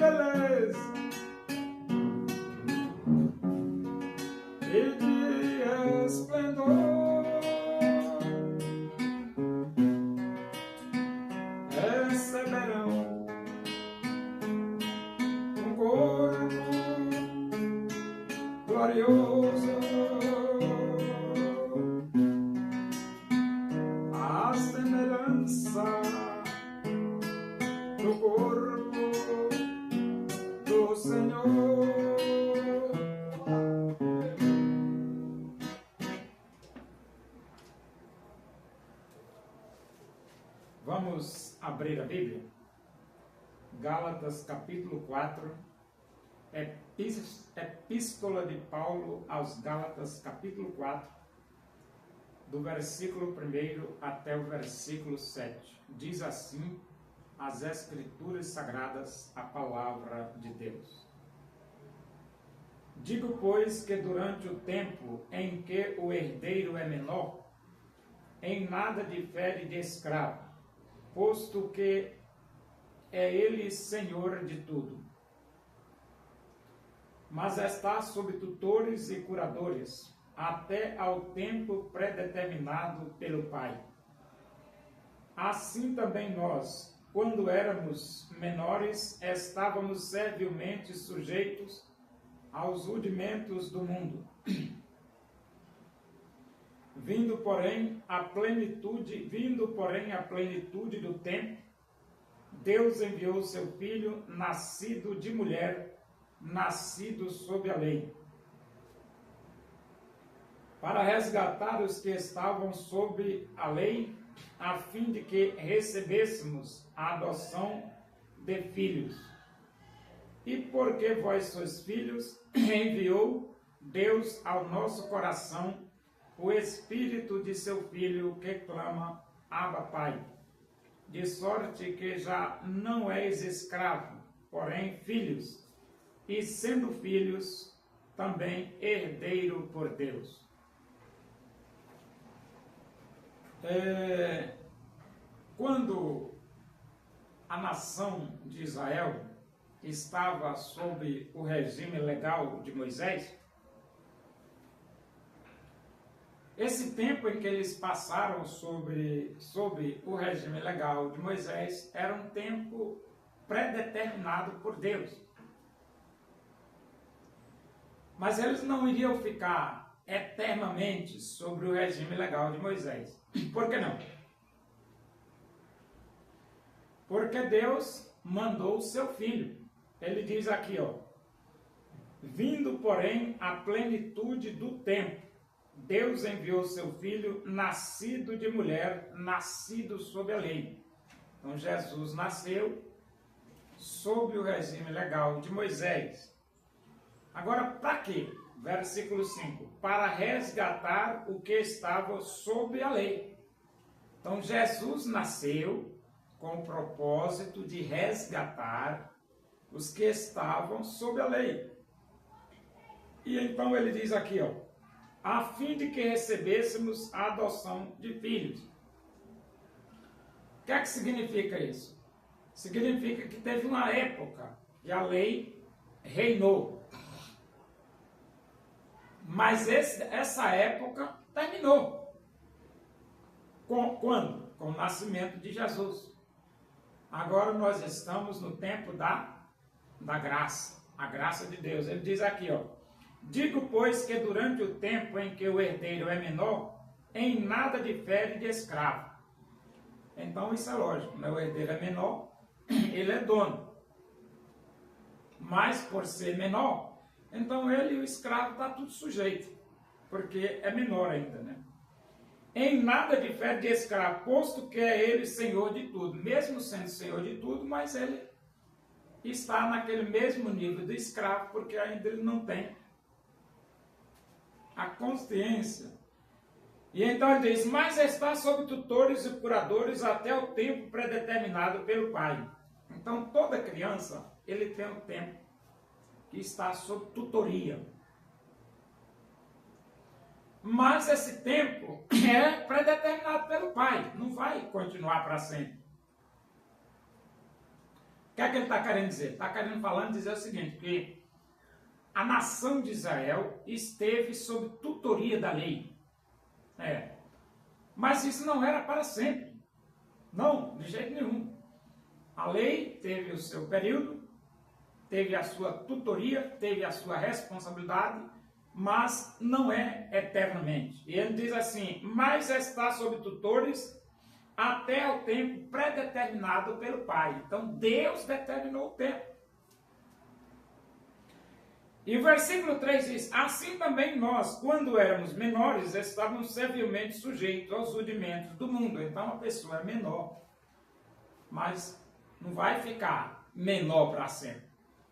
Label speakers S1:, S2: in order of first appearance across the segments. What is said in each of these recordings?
S1: beleza e de esplendor. Receberão um corpo glorioso, a semelhança do corpo do Senhor. Vamos abrir a Bíblia. Gálatas capítulo 4, Epístola de Paulo aos Gálatas capítulo 4, do versículo 1 até o versículo 7. Diz assim as Escrituras Sagradas, a palavra de Deus. Digo, pois, que durante o tempo em que o herdeiro é menor, em nada difere de escravo, posto que é ele senhor de tudo. Mas está sob tutores e curadores, até ao tempo predeterminado pelo Pai. Assim também nós, quando éramos menores, estávamos servilmente sujeitos aos rudimentos do mundo. Vindo, porém, a plenitude do tempo, Deus enviou seu Filho, nascido de mulher, nascido sob a lei, para resgatar os que estavam sob a lei, a fim de que recebêssemos a adoção de filhos. E porque vós sois filhos, enviou Deus ao nosso coração o Espírito de seu Filho, que clama, Abba, Pai. De sorte que já não és escravo, porém filhos, e sendo filhos, também herdeiro por Deus. Quando a nação de Israel estava sob o regime legal de Moisés, esse tempo em que eles passaram sob o regime legal de Moisés era um tempo predeterminado por Deus. Mas eles não iriam ficar eternamente sobre o regime legal de Moisés. Por que não? Porque Deus mandou o seu Filho. Ele diz aqui, vindo, porém, a plenitude do tempo, Deus enviou seu Filho, nascido de mulher, nascido sob a lei. Então, Jesus nasceu sob o regime legal de Moisés. Agora, para quê? Versículo 5. Para resgatar o que estava sob a lei. Então, Jesus nasceu com o propósito de resgatar os que estavam sob a lei. E então ele diz aqui, a fim de que recebêssemos a adoção de filhos. O que é que significa isso? Significa que teve uma época que a lei reinou. Mas essa época terminou. Quando? Com o nascimento de Jesus. Agora nós estamos no tempo da graça, a graça de Deus. Ele diz aqui, digo, pois, que durante o tempo em que o herdeiro é menor, em nada difere de escravo. Então isso é lógico, né? O herdeiro é menor, ele é dono. Mas por ser menor, então ele e o escravo está tudo sujeito, porque é menor ainda, né? Em nada difere de escravo, posto que é ele senhor de tudo. Mesmo sendo senhor de tudo, mas ele está naquele mesmo nível do escravo, porque ainda ele não tem a consciência. E então ele diz, mas está sob tutores e curadores até o tempo predeterminado pelo Pai. Então toda criança, ele tem um tempo que está sob tutoria. Mas esse tempo é predeterminado pelo Pai, não vai continuar para sempre. O que é que ele está querendo dizer? Está querendo dizer o seguinte, que a nação de Israel esteve sob tutoria da lei. Mas isso não era para sempre. Não, de jeito nenhum. A lei teve o seu período, teve a sua tutoria, teve a sua responsabilidade, mas não é eternamente. E ele diz assim, mas está sob tutores até o tempo predeterminado pelo Pai. Então Deus determinou o tempo. E o versículo 3 diz, assim também nós, quando éramos menores, estávamos servilmente sujeitos aos rudimentos do mundo. Então a pessoa é menor, mas não vai ficar menor para sempre.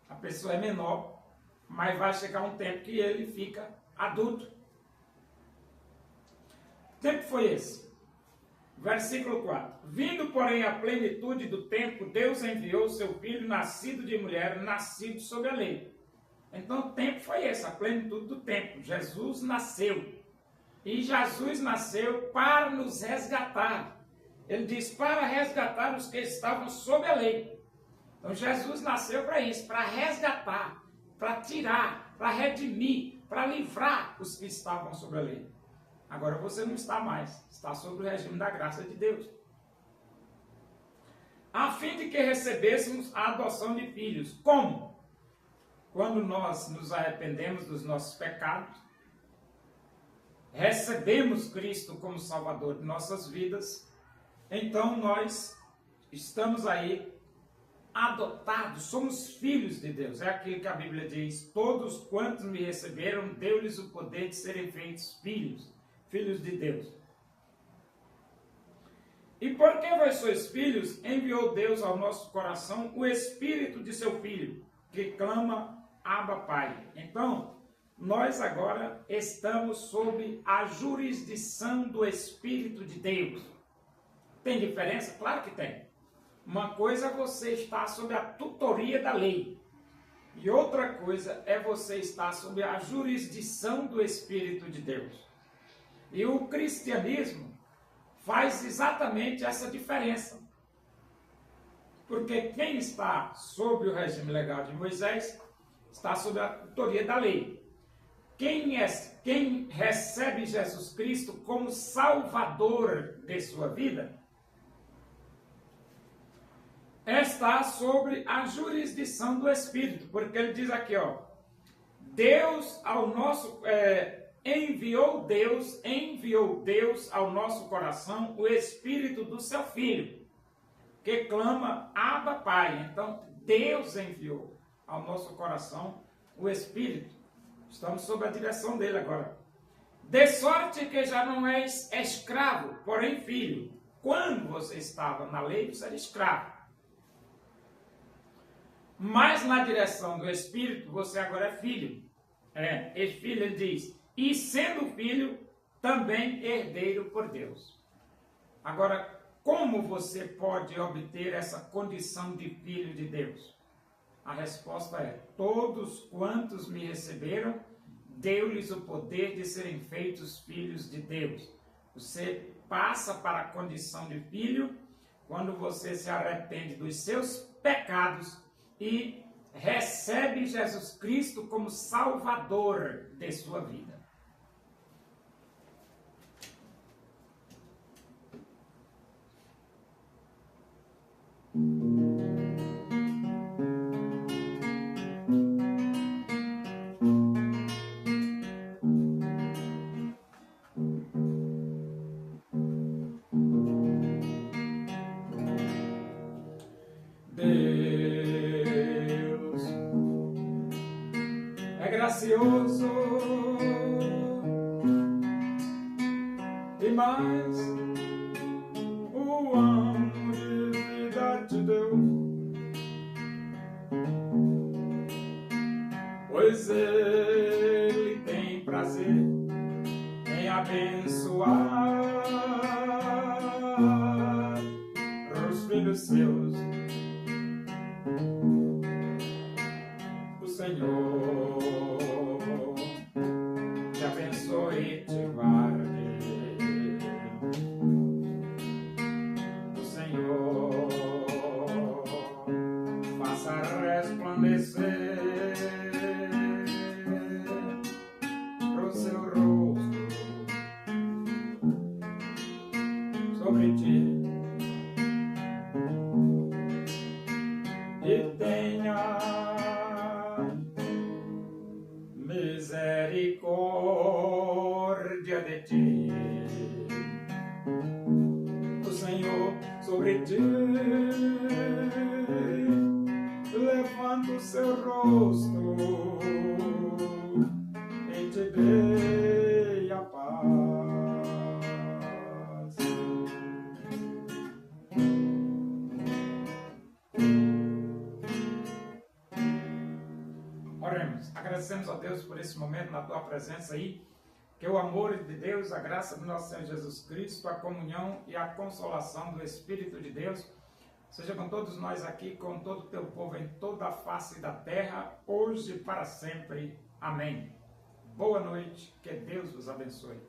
S1: A pessoa é menor, mas vai chegar um tempo que ele fica adulto. Que tempo foi esse? Versículo 4. Vindo, porém, a plenitude do tempo, Deus enviou seu filho, nascido de mulher, nascido sob a lei. Então, o tempo foi esse, a plenitude do tempo. Jesus nasceu. E Jesus nasceu para nos resgatar. Ele diz, para resgatar os que estavam sob a lei. Então, Jesus nasceu para isso, para resgatar, para tirar, para redimir, para livrar os que estavam sob a lei. Agora você não está mais, está sob o regime da graça de Deus. A fim de que recebêssemos a adoção de filhos. Como? Quando nós nos arrependemos dos nossos pecados, recebemos Cristo como Salvador de nossas vidas, então nós estamos aí adotados, somos filhos de Deus. É aquilo que a Bíblia diz, todos quantos me receberam, deu-lhes o poder de serem feitos filhos de Deus. E porque vós sois filhos, enviou Deus ao nosso coração o Espírito de seu Filho, que clama, Abba, Pai. Então, nós agora estamos sob a jurisdição do Espírito de Deus. Tem diferença? Claro que tem. Uma coisa é você estar sob a tutoria da lei. E outra coisa é você estar sob a jurisdição do Espírito de Deus. E o cristianismo faz exatamente essa diferença. Porque quem está sob o regime legal de Moisés está sob a tutoria da lei. Quem recebe Jesus Cristo como Salvador de sua vida está sobre a jurisdição do Espírito. Porque ele diz aqui, Deus ao nosso... Enviou Deus ao nosso coração o Espírito do seu Filho, que clama, Abba, Pai. Então, Deus enviou ao nosso coração o Espírito. Estamos sob a direção dele agora. De sorte que já não és escravo, porém filho. Quando você estava na lei, você era escravo. Mas na direção do Espírito, você agora é filho. Esse filho, ele diz... E sendo filho, também herdeiro por Deus. Agora, como você pode obter essa condição de filho de Deus? A resposta é, todos quantos me receberam, deu-lhes o poder de serem feitos filhos de Deus. Você passa para a condição de filho quando você se arrepende dos seus pecados e recebe Jesus Cristo como Salvador de sua vida. Deus é gracioso e mais o amo de vida te deu, pois ele tem prazer em abençoar os filhos seus. O Senhor te abençoe e te guarde. O Senhor resplandecer pro seu rosto sobre ti e tenha misericórdia de ti. O Senhor sobre ti levanta o seu rosto e te dê a paz. Oremos, agradecemos a Deus por esse momento na tua presença aí, que o amor de Deus, a graça do nosso Senhor Jesus Cristo, a comunhão e a consolação do Espírito de Deus seja com todos nós aqui, com todo o teu povo em toda a face da terra, hoje e para sempre. Amém. Boa noite, que Deus vos abençoe.